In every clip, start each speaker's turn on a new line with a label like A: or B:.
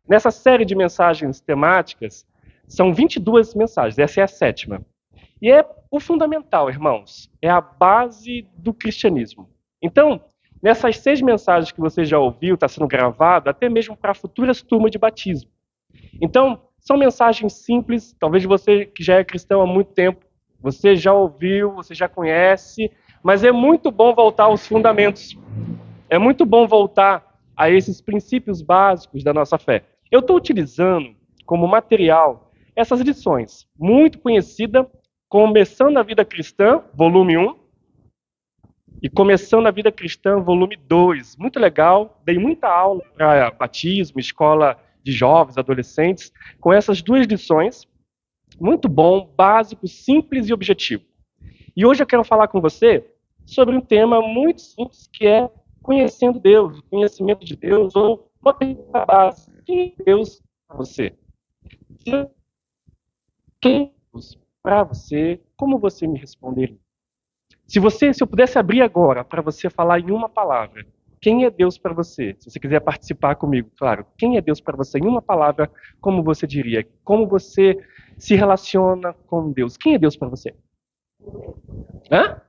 A: Nessa série de mensagens temáticas, são 22 mensagens, essa é a sétima. E é o fundamental, irmãos, é a base do cristianismo. Então, nessas 6 mensagens que você já ouviu, está sendo gravado, até mesmo para futuras turmas de batismo. Então, são mensagens simples, talvez você que já é cristão há muito tempo, você já ouviu, você já conhece, mas é muito bom voltar aos fundamentos. É muito bom voltar a esses princípios básicos da nossa fé. Eu estou utilizando como material essas lições, muito conhecida, Começando a Vida Cristã, volume 1, e Começando a Vida Cristã, volume 2. Muito legal, dei muita aula para batismo, escola de jovens, adolescentes, com essas 2 lições. Muito bom, básico, simples e objetivo. E hoje eu quero falar com você sobre um tema muito simples, que é conhecendo Deus, conhecimento de Deus, ou uma pergunta básica: quem é Deus para você? Quem é Deus para você? Como você me responderia? Se eu pudesse abrir agora para você falar em uma palavra, quem é Deus para você? Se você quiser participar comigo, claro. Quem é Deus para você? Em uma palavra, como você diria? Como você se relaciona com Deus? Quem é Deus para você? Hã?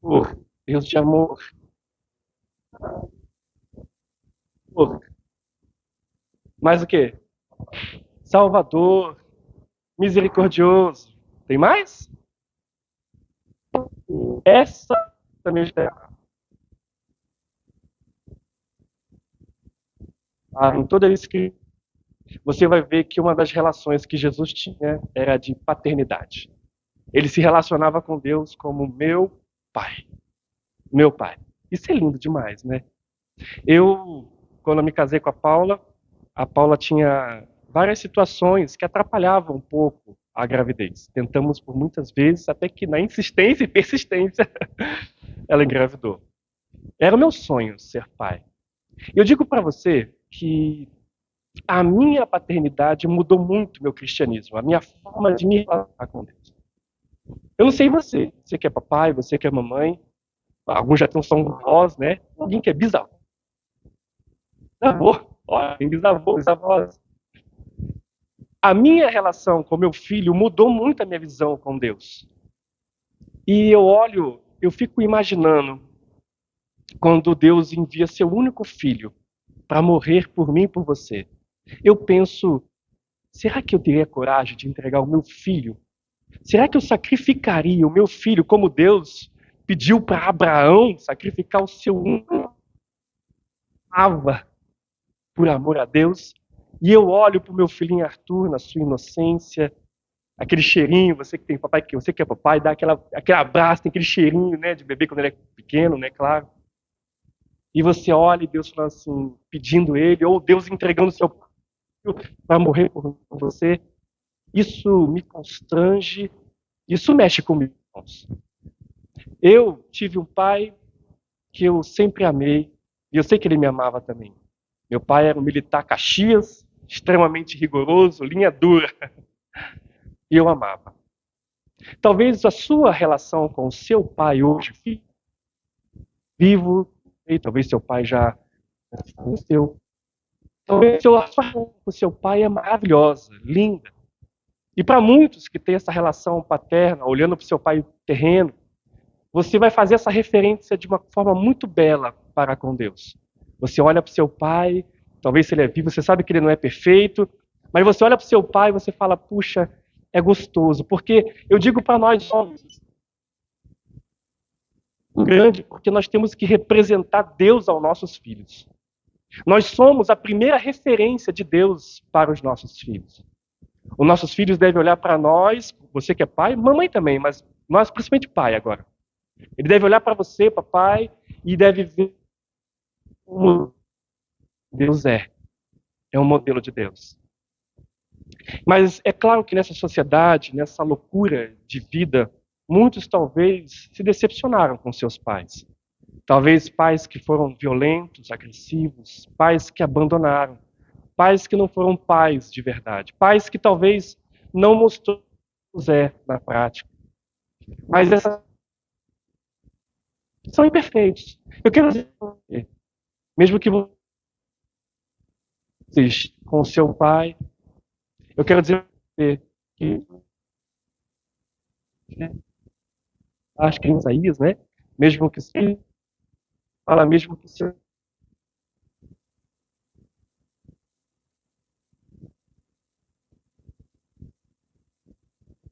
A: Oh, Deus de amor. Oh, mais o quê? Salvador, misericordioso. Tem mais? Essa também está. Em toda isso que você vai ver que uma das relações que Jesus tinha era de paternidade. Ele se relacionava com Deus como meu pai. Meu pai. Isso é lindo demais, né? Eu, quando eu me casei com a Paula tinha várias situações que atrapalhavam um pouco a gravidez. Tentamos por muitas vezes, até que na insistência e persistência, ela engravidou. Era o meu sonho ser pai. Eu digo para você que a minha paternidade mudou muito meu cristianismo, a minha forma de me relacionar com Deus. Eu não sei você que é papai, você que é mamãe, alguns já são vós, né? Alguém que é bisavô. Bisavô, olha, tem bisavô, bisavós. A minha relação com meu filho mudou muito a minha visão com Deus. E eu olho, eu fico imaginando quando Deus envia seu único filho para morrer por mim e por você. Eu penso, será que eu teria coragem de entregar o meu filho? Será que eu sacrificaria o meu filho como Deus pediu para Abraão sacrificar o seu único amava por amor a Deus? E eu olho para o meu filhinho Arthur na sua inocência, aquele cheirinho, você que tem papai, você que é papai, dá aquele abraço, tem aquele cheirinho, né, de bebê quando ele é pequeno, né, claro. E você olha e Deus falando assim, pedindo ele, ou Deus entregando o seu filho para morrer por você. Isso me constrange, isso mexe comigo, irmãos. Eu tive um pai que eu sempre amei, e eu sei que ele me amava também. Meu pai era um militar Caxias, extremamente rigoroso, linha dura, e eu amava. Talvez a sua relação com o seu pai hoje, vivo, e talvez seu pai já faleceu. Talvez a sua relação com seu pai é maravilhosa, linda. E para muitos que têm essa relação paterna, olhando para o seu pai terreno, você vai fazer essa referência de uma forma muito bela para com Deus. Você olha para o seu pai, talvez se ele é vivo, você sabe que ele não é perfeito, mas você olha para o seu pai e você fala, puxa, é gostoso. Porque eu digo para nós homens, grande, porque nós temos que representar Deus aos nossos filhos. Nós somos a primeira referência de Deus para os nossos filhos. Os nossos filhos devem olhar para nós, você que é pai, mamãe também, mas nós principalmente pai agora. Ele deve olhar para você, papai, e deve ver como Deus é. É um modelo de Deus. Mas é claro que nessa sociedade, nessa loucura de vida, muitos talvez se decepcionaram com seus pais. Talvez pais que foram violentos, agressivos, pais que abandonaram, pais que não foram pais de verdade, pais que talvez não mostrou o Zé na prática. Mas essas são imperfeitos. Eu quero dizer, mesmo que com seu pai. Eu quero dizer que, acho que em Isaías, né? Mesmo que se fala mesmo que se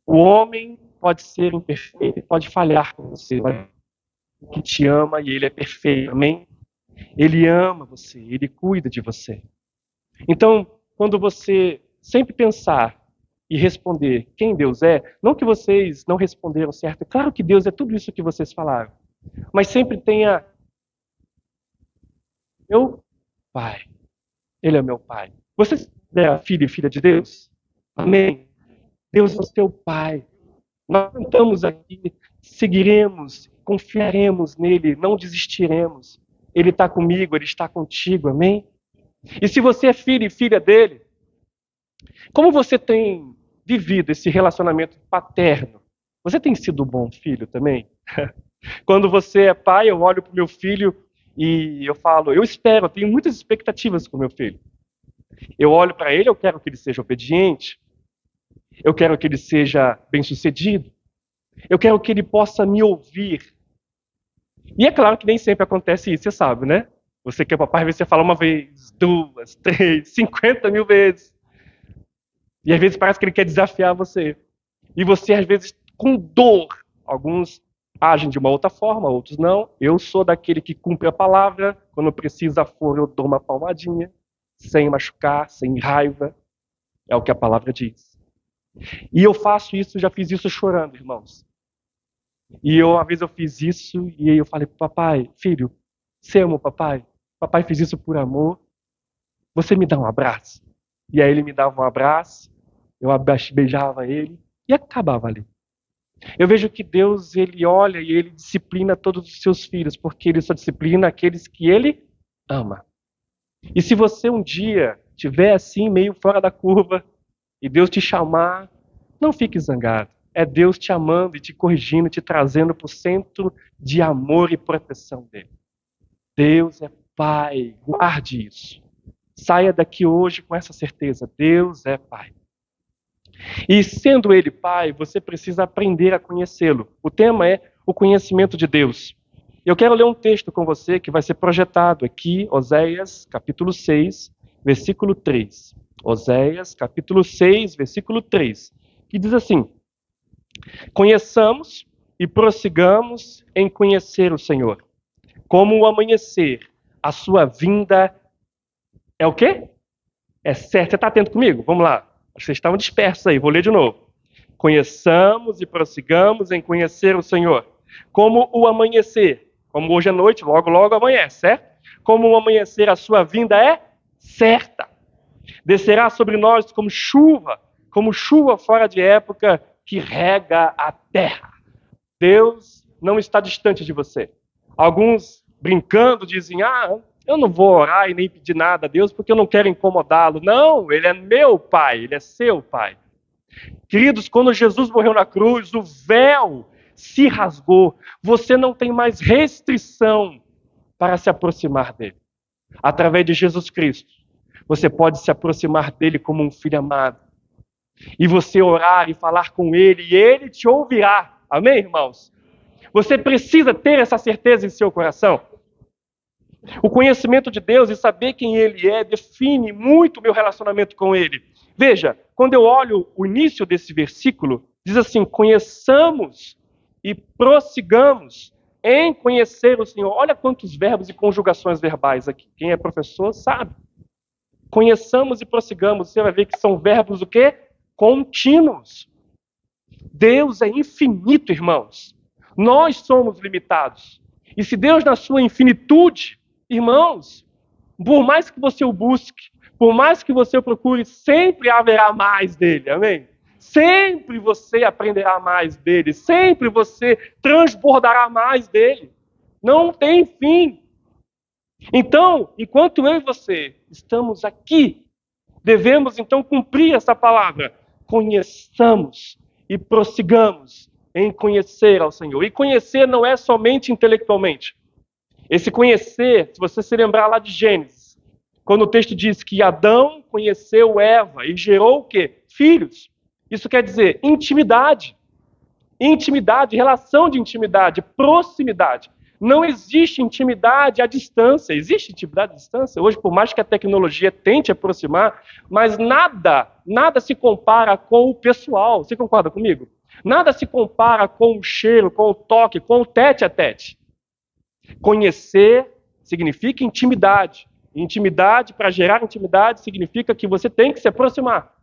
A: o homem pode ser imperfeito, pode falhar com você, mas que te ama e ele é perfeito, amém? Ele ama você, ele cuida de você. Então, quando você sempre pensar e responder quem Deus é, não que vocês não responderam certo, é claro que Deus é tudo isso que vocês falaram, mas sempre tenha meu pai, ele é meu pai. Você é filho e filha de Deus? Amém? Deus é o seu pai. Nós estamos aqui, seguiremos, confiaremos nele, não desistiremos. Ele está comigo, ele está contigo, amém? E se você é filho e filha dele, como você tem vivido esse relacionamento paterno? Você tem sido um bom filho também? Quando você é pai, eu olho para o meu filho e eu falo, eu espero, eu tenho muitas expectativas com o meu filho. Eu olho para ele, eu quero que ele seja obediente, eu quero que ele seja bem-sucedido, eu quero que ele possa me ouvir. E é claro que nem sempre acontece isso, você sabe, né? Você que é papai, você fala uma vez, duas, três, 50 mil vezes. E às vezes parece que ele quer desafiar você. E você, às vezes, com dor. Alguns agem de uma outra forma, outros não. Eu sou daquele que cumpre a palavra. Quando precisa for, eu dou uma palmadinha. Sem machucar, sem raiva. É o que a palavra diz. E eu faço isso, já fiz isso chorando, irmãos. E uma vez eu fiz isso e eu falei, papai, filho, você ama o papai? Papai fez isso por amor. Você me dá um abraço? E aí ele me dava um abraço, eu beijava ele e acabava ali. Eu vejo que Deus, ele olha e ele disciplina todos os seus filhos, porque ele só disciplina aqueles que ele ama. E se você um dia estiver assim, meio fora da curva, e Deus te chamar, não fique zangado. É Deus te amando e te corrigindo, te trazendo para o centro de amor e proteção dele. Deus é Pai, guarde isso. Saia daqui hoje com essa certeza: Deus é Pai. E sendo Ele Pai, você precisa aprender a conhecê-lo. O tema é o conhecimento de Deus. Eu quero ler um texto com você que vai ser projetado aqui, Oséias, capítulo 6, versículo 3. Oséias, capítulo 6, versículo 3, que diz assim: Conheçamos e prossigamos em conhecer o Senhor. Como o amanhecer, a sua vinda é o quê? É certo. Você está atento comigo? Vamos lá. Vocês estavam dispersos aí, vou ler de novo. Conheçamos e prossigamos em conhecer o Senhor. Como o amanhecer, como hoje à noite, logo, logo amanhece, certo? Como o amanhecer, a sua vinda é certa. Descerá sobre nós como chuva fora de época que rega a terra. Deus não está distante de você. Alguns brincando dizem, eu não vou orar e nem pedir nada a Deus porque eu não quero incomodá-lo. Não, ele é meu pai, ele é seu pai. Queridos, quando Jesus morreu na cruz, o véu se rasgou. Você não tem mais restrição para se aproximar dele. Através de Jesus Cristo, você pode se aproximar dele como um filho amado. E você orar e falar com ele, e ele te ouvirá. Amém, irmãos? Você precisa ter essa certeza em seu coração. O conhecimento de Deus e saber quem Ele é define muito o meu relacionamento com Ele. Veja, quando eu olho o início desse versículo, diz assim: conheçamos e prossigamos em conhecer o Senhor. Olha quantos verbos e conjugações verbais aqui. Quem é professor sabe. Conheçamos e prossigamos. Você vai ver que são verbos o quê? Contínuos. Deus é infinito, irmãos. Nós somos limitados. E se Deus, na sua infinitude, irmãos, por mais que você o busque, por mais que você o procure, sempre haverá mais dele, amém? Sempre você aprenderá mais dele, sempre você transbordará mais dele. Não tem fim. Então, enquanto eu e você estamos aqui, devemos então cumprir essa palavra. Conheçamos e prossigamos em conhecer ao Senhor. E conhecer não é somente intelectualmente. Esse conhecer, se você se lembrar lá de Gênesis, Quando o texto diz que Adão conheceu Eva e gerou o quê? Filhos. Isso quer dizer intimidade. Intimidade, relação de intimidade, proximidade. Não existe intimidade à distância. Existe intimidade à distância? Hoje, por mais que a tecnologia tente aproximar, mas nada se compara com o pessoal. Você concorda comigo? Nada se compara com o cheiro, com o toque, com o tete a tete. Conhecer significa intimidade. Intimidade, para gerar intimidade, significa que você tem que se aproximar.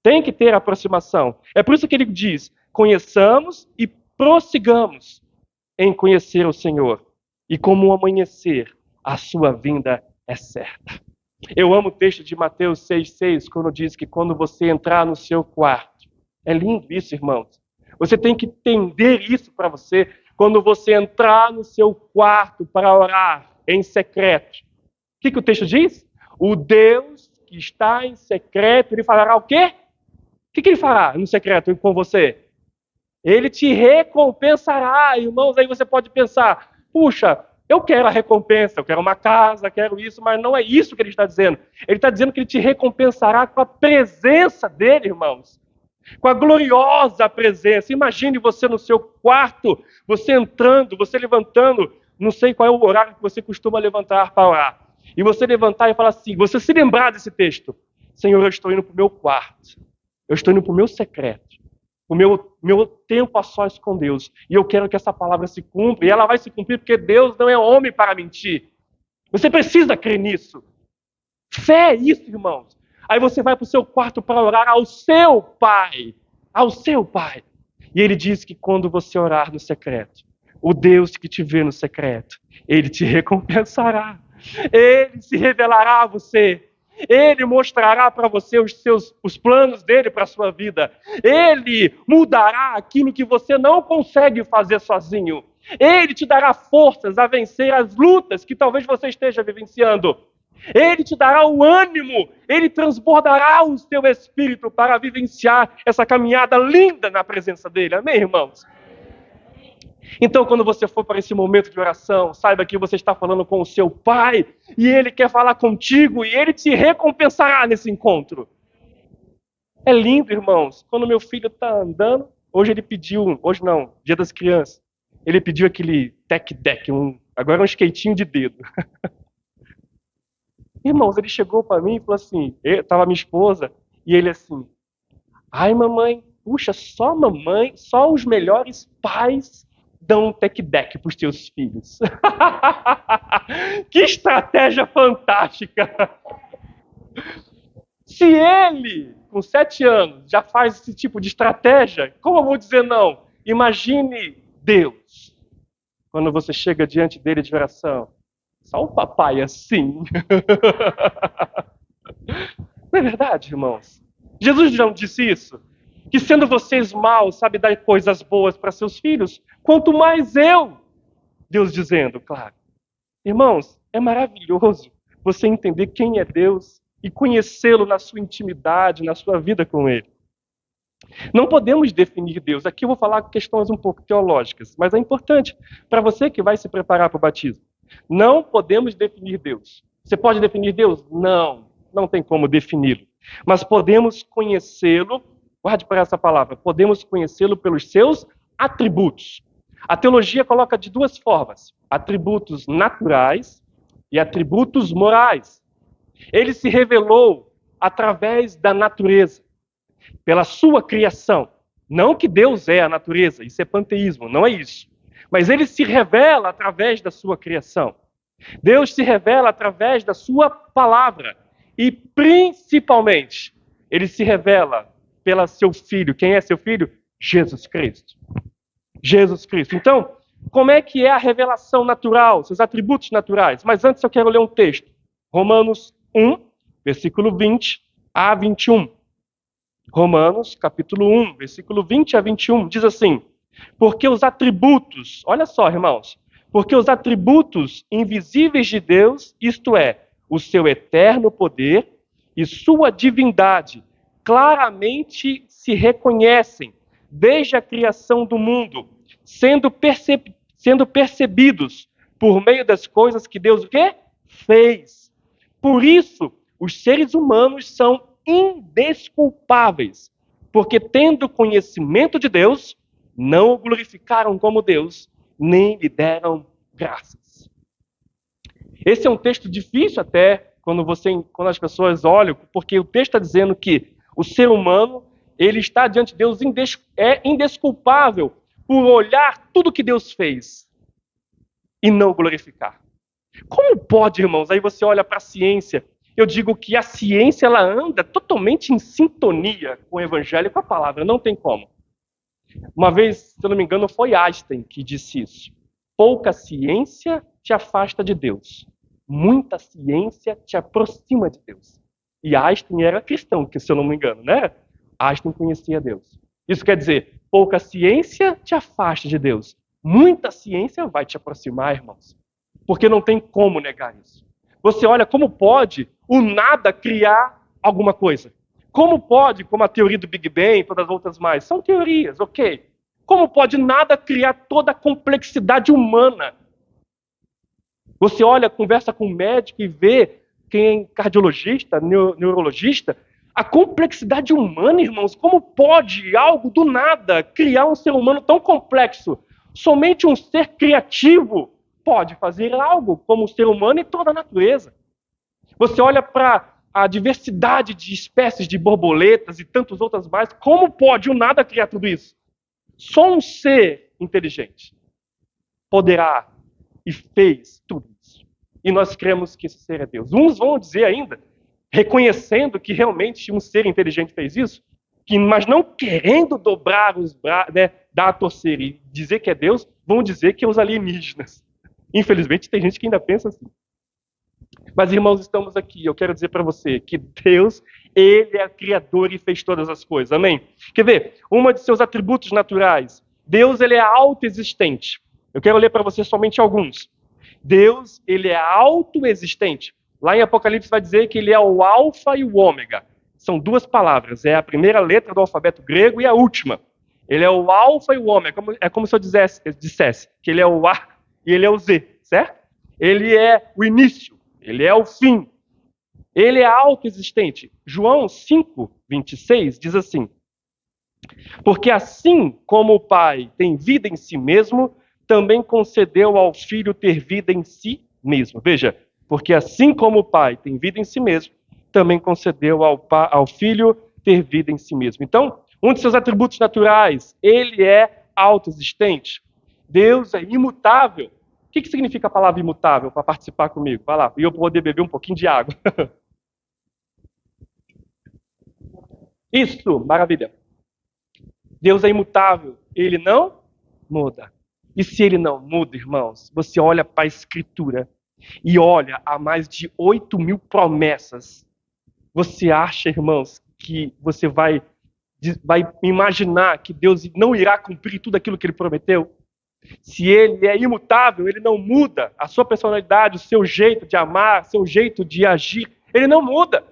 A: Tem que ter aproximação. É por isso que ele diz: conheçamos e prossigamos em conhecer o Senhor. E como o amanhecer, a sua vinda é certa. Eu amo o texto de Mateus 6,6, quando diz que quando você entrar no seu quarto, é lindo isso, irmãos. Você tem que entender isso para você. Quando você entrar no seu quarto para orar em secreto, o que o texto diz? O Deus que está em secreto, ele falará o quê? O que ele fará no secreto com você? Ele te recompensará, irmãos. Aí você pode pensar, puxa, eu quero a recompensa, eu quero uma casa, quero isso, mas não é isso que ele está dizendo. Ele está dizendo que ele te recompensará com a presença dele, irmãos. Com a gloriosa presença. Imagine você no seu quarto, você entrando, você levantando, não sei qual é o horário que você costuma levantar para orar. E você levantar e falar assim, você se lembrar desse texto: Senhor, eu estou indo para o meu quarto, eu estou indo para o meu secreto, o meu tempo a sós com Deus, e eu quero que essa palavra se cumpra, e ela vai se cumprir porque Deus não é homem para mentir. Você precisa crer nisso. Fé é isso, irmãos. Aí você vai para o seu quarto para orar ao seu Pai. Ao seu Pai. E ele diz que quando você orar no secreto, o Deus que te vê no secreto, ele te recompensará. Ele se revelará a você. Ele mostrará para você os planos dele para a sua vida. Ele mudará aquilo que você não consegue fazer sozinho. Ele te dará forças a vencer as lutas que talvez você esteja vivenciando. Ele te dará o ânimo, ele transbordará o seu espírito para vivenciar essa caminhada linda na presença dele. Amém, irmãos? Então, quando você for para esse momento de oração, saiba que você está falando com o seu Pai e ele quer falar contigo e ele te recompensará nesse encontro. É lindo, irmãos. Quando meu filho está andando, hoje não, Dia das Crianças, ele pediu aquele tech deck, agora um skatinho de dedo. Irmãos, ele chegou para mim e falou assim, estava minha esposa, e ele assim, ai mamãe, puxa, só os melhores pais dão um tech deck para os seus filhos. Que estratégia fantástica! Se ele, com 7 anos, já faz esse tipo de estratégia, como eu vou dizer não? Imagine Deus, quando você chega diante dele de oração. Só o papai assim. Não é verdade, irmãos? Jesus já não disse isso? Que sendo vocês maus, sabe dar coisas boas para seus filhos, quanto mais eu. Deus dizendo, claro. Irmãos, é maravilhoso você entender quem é Deus e conhecê-lo na sua intimidade, na sua vida com ele. Não podemos definir Deus. Aqui eu vou falar questões um pouco teológicas, mas é importante para você que vai se preparar para o batismo. Não podemos definir Deus. Você pode definir Deus? Não tem como defini-lo. Mas podemos conhecê-lo, guarde para essa palavra, podemos conhecê-lo pelos seus atributos. A teologia coloca de 2 formas: atributos naturais e atributos morais. Ele se revelou através da natureza, pela sua criação. Não que Deus é a natureza, isso é panteísmo, não é isso. Mas ele se revela através da sua criação. Deus se revela através da sua palavra. E principalmente, ele se revela pelo seu Filho. Quem é seu Filho? Jesus Cristo. Jesus Cristo. Então, como é que é a revelação natural, seus atributos naturais? Mas antes eu quero ler um texto. Romanos 1, versículo 20 a 21. Romanos, capítulo 1, versículo 20 a 21, diz assim: porque os atributos, olha só, irmãos, porque os atributos invisíveis de Deus, isto é, o seu eterno poder e sua divindade, claramente se reconhecem desde a criação do mundo, sendo percebidos por meio das coisas que Deus o quê? Fez. Por isso, os seres humanos são indesculpáveis, porque tendo conhecimento de Deus, não o glorificaram como Deus, nem lhe deram graças. Esse é um texto difícil até quando as pessoas olham, porque o texto está dizendo que o ser humano, ele está diante de Deus indesculpável por olhar tudo que Deus fez e não glorificar. Como pode, irmãos? Aí você olha para a ciência. Eu digo que a ciência ela anda totalmente em sintonia com o evangelho e com a palavra. Não tem como. Uma vez, se eu não me engano, foi Einstein que disse isso. Pouca ciência te afasta de Deus. Muita ciência te aproxima de Deus. E Einstein era cristão, que se eu não me engano, né? Einstein conhecia Deus. Isso quer dizer, pouca ciência te afasta de Deus. Muita ciência vai te aproximar, irmãos. Porque não tem como negar isso. Você olha como pode o nada criar alguma coisa. Como pode, como a teoria do Big Bang e todas as outras mais, são teorias, ok. Como pode nada criar toda a complexidade humana? Você olha, conversa com um médico e vê quem é cardiologista, neurologista, a complexidade humana, irmãos, como pode algo do nada criar um ser humano tão complexo? Somente um ser criativo pode fazer algo como o ser humano e toda a natureza. Você olha para a diversidade de espécies de borboletas e tantas outras mais, como pode o nada criar tudo isso? Só um ser inteligente poderá e fez tudo isso. E nós cremos que esse ser é Deus. Uns vão dizer ainda, reconhecendo que realmente um ser inteligente fez isso, mas não querendo dobrar os braços, né, dar a torcer e dizer que é Deus, vão dizer que é os alienígenas. Infelizmente, tem gente que ainda pensa assim. Mas, irmãos, estamos aqui. Eu quero dizer para você que Deus, Ele é o Criador e fez todas as coisas. Amém? Quer ver? Um de seus atributos naturais. Deus, Ele é autoexistente. Eu quero ler para você somente alguns. Deus, Ele é autoexistente. Lá em Apocalipse vai dizer que Ele é o alfa e o ômega. São duas palavras. É a primeira letra do alfabeto grego e a última. Ele é o alfa e o ômega. É como se eu dissesse que Ele é o A e Ele é o Z, certo? Ele é o início, Ele é o fim. Ele é autoexistente. João 5:26 diz assim: porque assim como o Pai tem vida em si mesmo, também concedeu ao Filho ter vida em si mesmo. Veja, porque assim como o Pai tem vida em si mesmo, também concedeu ao Filho ter vida em si mesmo. Então, um de seus atributos naturais, Ele é autoexistente. Deus é imutável. O que significa a palavra imutável para participar comigo? Vai lá, e eu poder beber um pouquinho de água. Isso, maravilha. Deus é imutável, Ele não muda. E se Ele não muda, irmãos, você olha para a Escritura e olha a mais de 8.000 promessas. Você acha, irmãos, que você vai imaginar que Deus não irá cumprir tudo aquilo que Ele prometeu? Se Ele é imutável, Ele não muda. A sua personalidade, o seu jeito de amar, o seu jeito de agir, Ele não muda.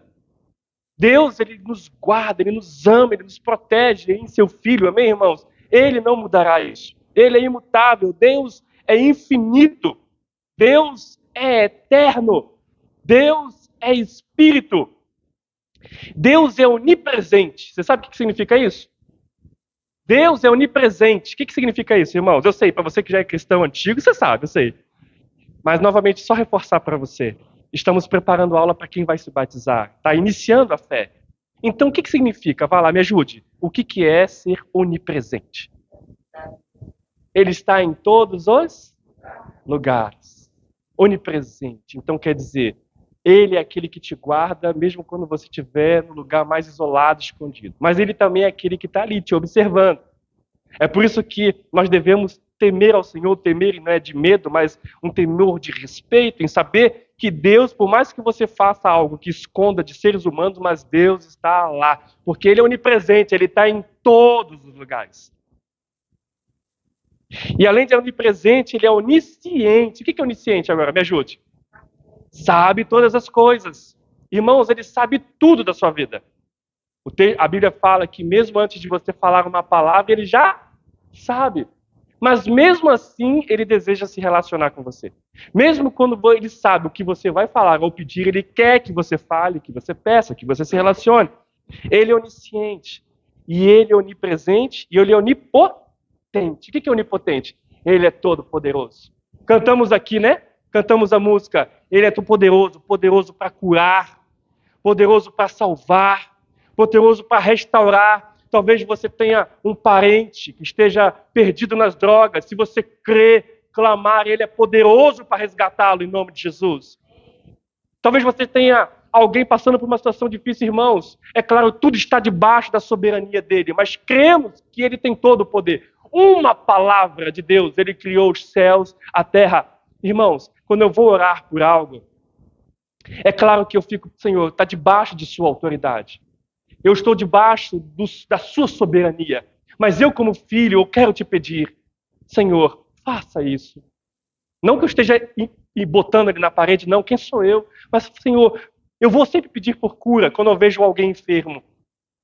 A: Deus, Ele nos guarda, Ele nos ama, Ele nos protege em seu Filho, amém, irmãos? Ele não mudará isso. Ele é imutável, Deus é infinito, Deus é eterno, Deus é Espírito, Deus é onipresente. Você sabe o que significa isso? Deus é onipresente. O que significa isso, irmãos? Eu sei, para você que já é cristão antigo, você sabe, eu sei. Mas, novamente, só reforçar para você. Estamos preparando aula para quem vai se batizar. Está iniciando a fé. Então, o que significa? Vá lá, me ajude. O que é ser onipresente? Ele está em todos os lugares. Onipresente. Então, quer dizer, Ele é aquele que te guarda, mesmo quando você estiver no lugar mais isolado, escondido. Mas Ele também é aquele que está ali, te observando. É por isso que nós devemos temer ao Senhor, temer não é de medo, mas um temor de respeito, em saber que Deus, por mais que você faça algo que esconda de seres humanos, mas Deus está lá, porque Ele é onipresente, Ele está em todos os lugares. E além de onipresente, Ele é onisciente. O que é onisciente agora? Me ajude. Sabe todas as coisas. Irmãos, Ele sabe tudo da sua vida. A Bíblia fala que mesmo antes de você falar uma palavra, Ele já sabe. Mas mesmo assim, ele deseja se relacionar com você. Mesmo quando ele sabe o que você vai falar ou pedir, ele quer que você fale, que você peça, que você se relacione. Ele é onisciente. E ele é onipresente e ele é onipotente. O que é onipotente? Ele é todo poderoso. Cantamos aqui, né? Cantamos a música. Ele é todo poderoso, poderoso para curar, poderoso para salvar, poderoso para restaurar. Talvez você tenha um parente que esteja perdido nas drogas. Se você crer, clamar, ele é poderoso para resgatá-lo em nome de Jesus. Talvez você tenha alguém passando por uma situação difícil, irmãos. É claro, tudo está debaixo da soberania dele, mas cremos que ele tem todo o poder. Uma palavra de Deus, ele criou os céus, a terra. Irmãos, quando eu vou orar por algo, é claro que eu fico, Senhor, está debaixo de sua autoridade. Eu estou debaixo da sua soberania. Mas eu, como filho, eu quero te pedir, Senhor, faça isso. Não que eu esteja botando ele na parede, não, quem sou eu? Mas, Senhor, eu vou sempre pedir por cura quando eu vejo alguém enfermo.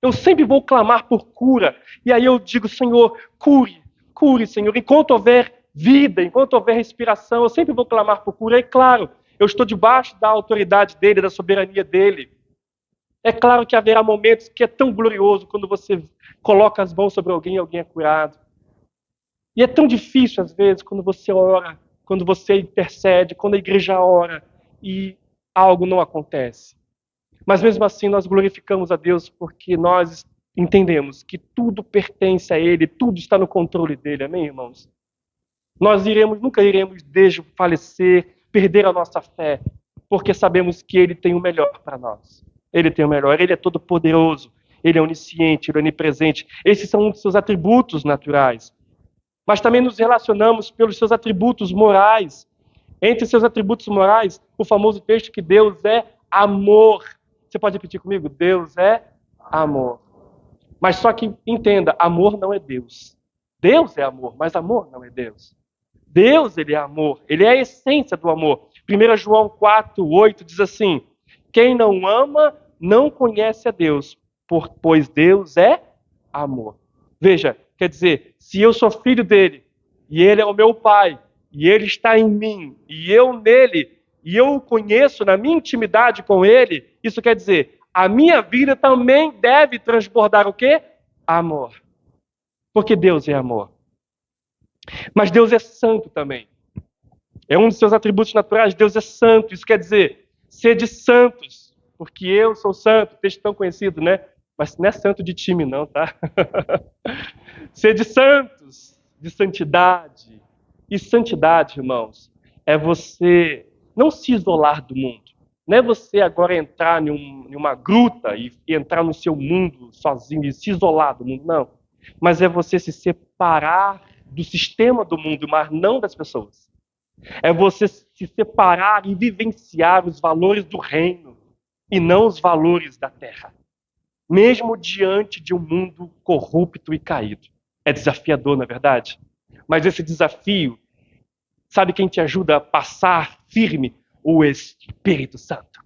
A: Eu sempre vou clamar por cura. E aí eu digo, Senhor, cure, cure, Senhor. Enquanto houver vida, enquanto houver respiração, eu sempre vou clamar por cura. E claro, eu estou debaixo da autoridade dele, da soberania dele. É claro que haverá momentos que é tão glorioso quando você coloca as mãos sobre alguém e alguém é curado. E é tão difícil, às vezes, quando você ora, quando você intercede, quando a igreja ora e algo não acontece. Mas mesmo assim nós glorificamos a Deus porque nós entendemos que tudo pertence a Ele, tudo está no controle dele, amém, irmãos? Nós nunca iremos desfalecer, perder a nossa fé, porque sabemos que Ele tem o melhor para nós. Ele tem o melhor, Ele é todo poderoso, Ele é onisciente, Ele é onipresente. Esses são um dos seus atributos naturais. Mas também nos relacionamos pelos seus atributos morais. Entre seus atributos morais, o famoso texto que Deus é amor. Você pode repetir comigo? Deus é amor. Mas só que entenda, amor não é Deus. Deus é amor, mas amor não é Deus. Deus, ele é amor. Ele é a essência do amor. 1 João 4:8 diz assim: quem não ama não conhece a Deus, pois Deus é amor. Veja, quer dizer, se eu sou filho dele, e ele é o meu pai, e ele está em mim, e eu nele, e eu o conheço na minha intimidade com ele, isso quer dizer, a minha vida também deve transbordar o quê? Amor. Porque Deus é amor. Mas Deus é santo também. É um dos seus atributos naturais, Deus é santo. Isso quer dizer, sede santos, porque eu sou santo. Texto tão conhecido, né? Mas não é santo de time não, tá? Sede santos, de santidade. E santidade, irmãos, é você não se isolar do mundo. Não é você agora entrar em uma gruta e entrar no seu mundo sozinho e se isolar do mundo, não. Mas é você se separar do sistema do mundo, mas não das pessoas. É você se separar e vivenciar os valores do reino e não os valores da terra. Mesmo diante de um mundo corrupto e caído. É desafiador, na verdade. Mas esse desafio, sabe quem te ajuda a passar firme? O Espírito Santo.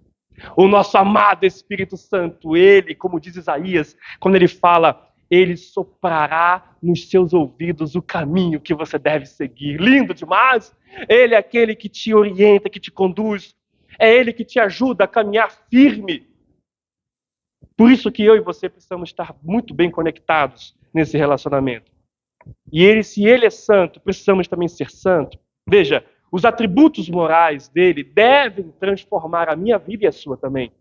A: O nosso amado Espírito Santo, ele, como diz Isaías, quando ele fala, ele soprará nos seus ouvidos o caminho que você deve seguir. Lindo demais! Ele é aquele que te orienta, que te conduz. É ele que te ajuda a caminhar firme. Por isso que eu e você precisamos estar muito bem conectados nesse relacionamento. E ele, se ele é santo, precisamos também ser santo. Veja, os atributos morais dele devem transformar a minha vida e a sua também.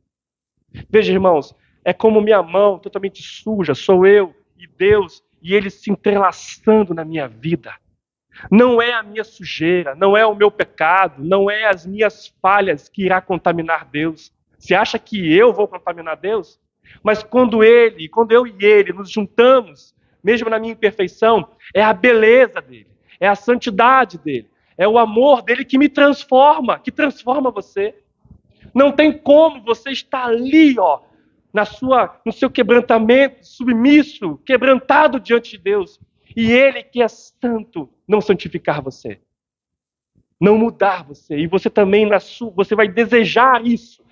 A: Veja, irmãos, é como minha mão totalmente suja, sou eu e Deus, e ele se entrelaçando na minha vida. Não é a minha sujeira, não é o meu pecado, não é as minhas falhas que irá contaminar Deus. Você acha que eu vou contaminar Deus? Mas quando eu e ele nos juntamos, mesmo na minha imperfeição, é a beleza dele, é a santidade dele, é o amor dele que me transforma, que transforma você. Não tem como você estar ali, ó, no seu quebrantamento, submisso, quebrantado diante de Deus, e ele que é santo, não santificar você, não mudar você, e você também você vai desejar isso,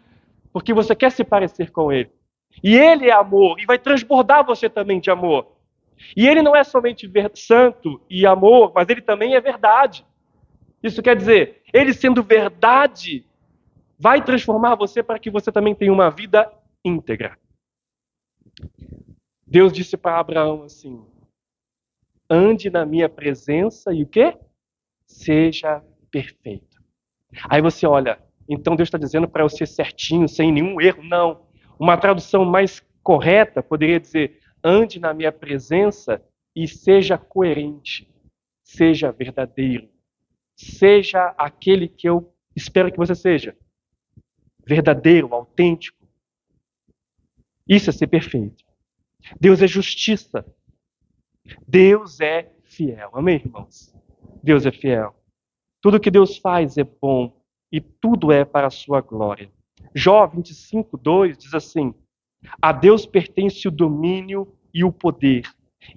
A: porque você quer se parecer com ele. E ele é amor, e vai transbordar você também de amor. E ele não é somente santo e amor, mas ele também é verdade. Isso quer dizer, ele sendo verdade, vai transformar você para que você também tenha uma vida íntegra. Deus disse para Abraão assim: ande na minha presença e o quê? Seja perfeito. Aí você olha, então Deus está dizendo para eu ser certinho, sem nenhum erro. Não. Uma tradução mais correta poderia dizer: ande na minha presença e seja coerente, seja verdadeiro, seja aquele que eu espero que você seja. Verdadeiro, autêntico. Isso é ser perfeito. Deus é justiça. Deus é fiel. Amém, irmãos? Deus é fiel. Tudo que Deus faz é bom e tudo é para a sua glória. Jó 25:2 diz assim: a Deus pertence o domínio e o poder.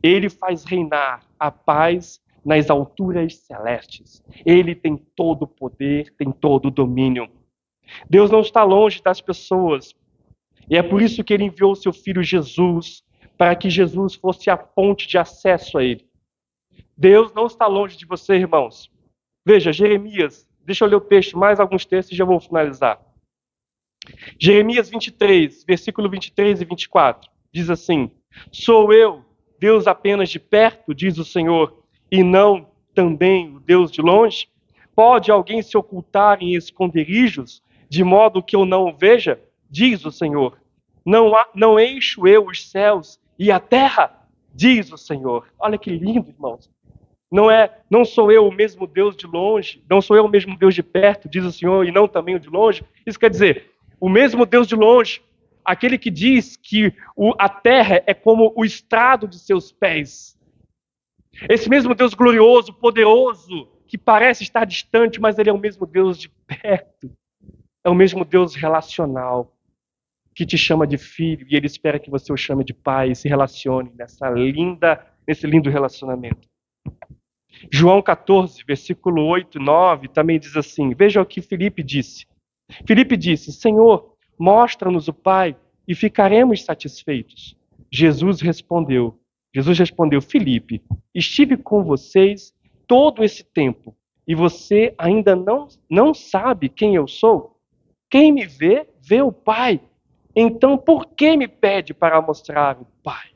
A: Ele faz reinar a paz nas alturas celestes. Ele tem todo o poder, tem todo o domínio. Deus não está longe das pessoas. E é por isso que ele enviou o seu filho Jesus, para que Jesus fosse a ponte de acesso a ele. Deus não está longe de você, irmãos. Veja, Jeremias, deixa eu ler o texto, mais alguns textos e já vou finalizar. Jeremias 23, versículo 23 e 24, diz assim: sou eu, Deus apenas de perto, diz o Senhor, e não também o Deus de longe? Pode alguém se ocultar em esconderijos, de modo que eu não o veja? Diz o Senhor. Não encho eu os céus e a terra? Diz o Senhor. Olha que lindo, irmãos. Não sou eu o mesmo Deus de longe, não sou eu o mesmo Deus de perto, diz o Senhor, e não também o de longe. Isso quer dizer, o mesmo Deus de longe, aquele que diz que a terra é como o estrado de seus pés. Esse mesmo Deus glorioso, poderoso, que parece estar distante, mas ele é o mesmo Deus de perto. É o mesmo Deus relacional, que te chama de filho, e ele espera que você o chame de pai e se relacione nesse lindo relacionamento. João 14, versículo 8 e 9, também diz assim, veja o que Filipe disse. Filipe disse: Senhor, mostra-nos o Pai e ficaremos satisfeitos. Jesus respondeu, Filipe, estive com vocês todo esse tempo e você ainda não sabe quem eu sou? Quem me vê, vê o Pai. Então, por que me pede para mostrar o Pai?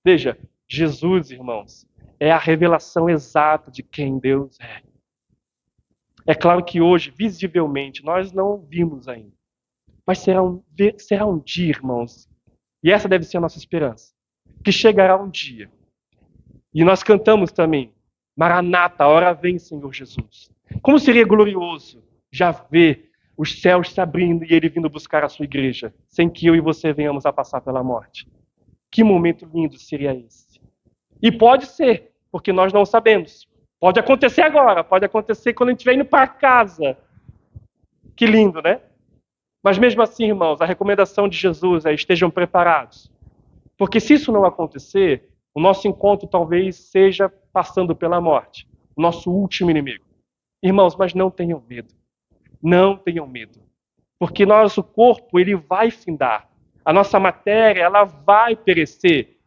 A: Veja, Jesus, irmãos, é a revelação exata de quem Deus é. É claro que hoje, visivelmente, nós não vimos ainda. Mas será um dia, irmãos, e essa deve ser a nossa esperança, que chegará um dia. E nós cantamos também, Maranata, a hora vem, Senhor Jesus. Como seria glorioso já ver os céus se abrindo e ele vindo buscar a sua igreja, sem que eu e você venhamos a passar pela morte. Que momento lindo seria esse. E pode ser, porque nós não sabemos. Pode acontecer agora, pode acontecer quando a gente estiver indo para casa. Que lindo, né? Mas mesmo assim, irmãos, a recomendação de Jesus é: estejam preparados. Porque se isso não acontecer, o nosso encontro talvez seja passando pela morte. O nosso último inimigo. Irmãos, mas não tenham medo. Não tenham medo. Porque nosso corpo, ele vai findar. A nossa matéria, ela vai perecer.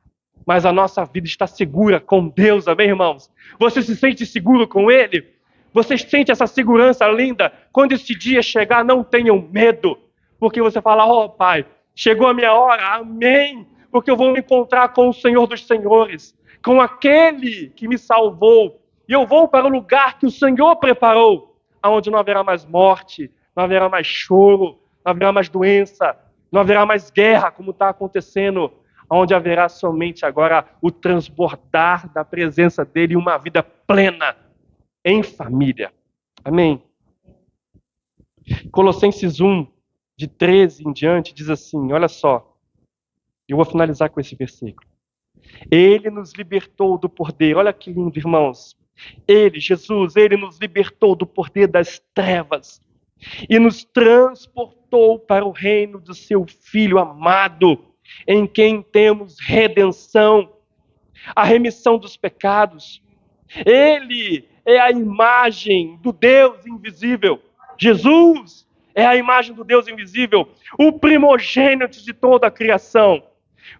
A: Mas a nossa vida está segura com Deus, amém, irmãos? Você se sente seguro com Ele? Você sente essa segurança linda? Quando esse dia chegar, não tenham medo. Porque você fala: oh Pai, chegou a minha hora, amém. Porque eu vou me encontrar com o Senhor dos Senhores, com aquele que me salvou. E eu vou para o lugar que o Senhor preparou, onde não haverá mais morte, não haverá mais choro, não haverá mais doença, não haverá mais guerra, como está acontecendo, onde haverá somente agora o transbordar da presença dele e uma vida plena em família. Amém? Colossenses 1, de 13 em diante, diz assim, olha só, eu vou finalizar com esse versículo. Ele nos libertou do poder, olha que lindo, irmãos. Ele, Jesus, ele nos libertou do poder das trevas e nos transportou para o reino do seu Filho amado, em quem temos redenção, a remissão dos pecados. Ele é a imagem do Deus invisível. Jesus é a imagem do Deus invisível, o primogênito de toda a criação.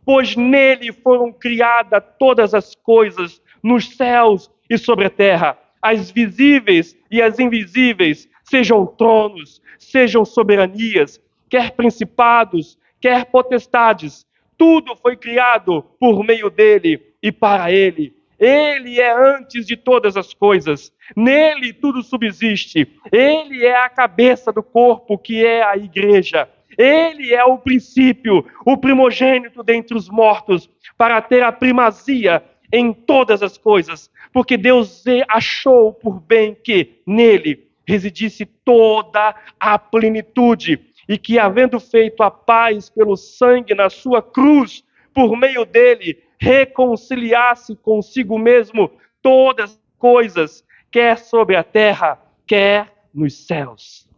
A: pois nele foram criadas todas as coisas, nos céus e sobre a terra, as visíveis e as invisíveis, sejam tronos, sejam soberanias, quer principados, quer potestades, tudo foi criado por meio dele e para ele. Ele é antes de todas as coisas, nele tudo subsiste. Ele é a cabeça do corpo, que é a igreja. Ele é o princípio, o primogênito dentre os mortos, para ter a primazia em todas as coisas, porque Deus achou por bem que nele residisse toda a plenitude, e que, havendo feito a paz pelo sangue na sua cruz, por meio dele, reconciliasse consigo mesmo todas as coisas, quer sobre a terra, quer nos céus.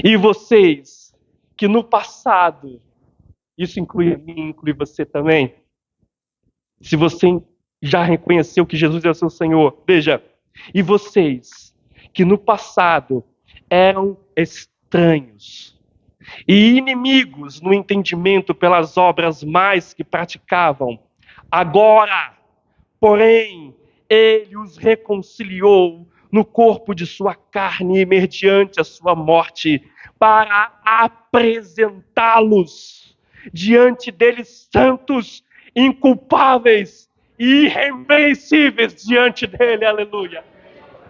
A: E vocês, que no passado, isso inclui mim, inclui você também, se você já reconheceu que Jesus é o seu Senhor, veja, e vocês, que no passado eram estranhos e inimigos no entendimento pelas obras mais que praticavam, agora, porém, ele os reconciliou no corpo de sua carne, mediante a sua morte, para apresentá-los diante deles santos, inculpáveis e irrepreensíveis diante dele. Aleluia!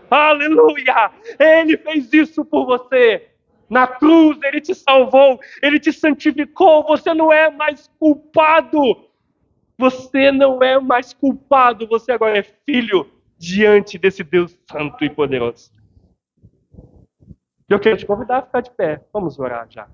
A: Aleluia! Ele fez isso por você. Na cruz ele te salvou, ele te santificou. Você não é mais culpado. Você não é mais culpado. Você agora é filho diante desse Deus santo e poderoso. Eu quero te convidar a ficar de pé. Vamos orar já.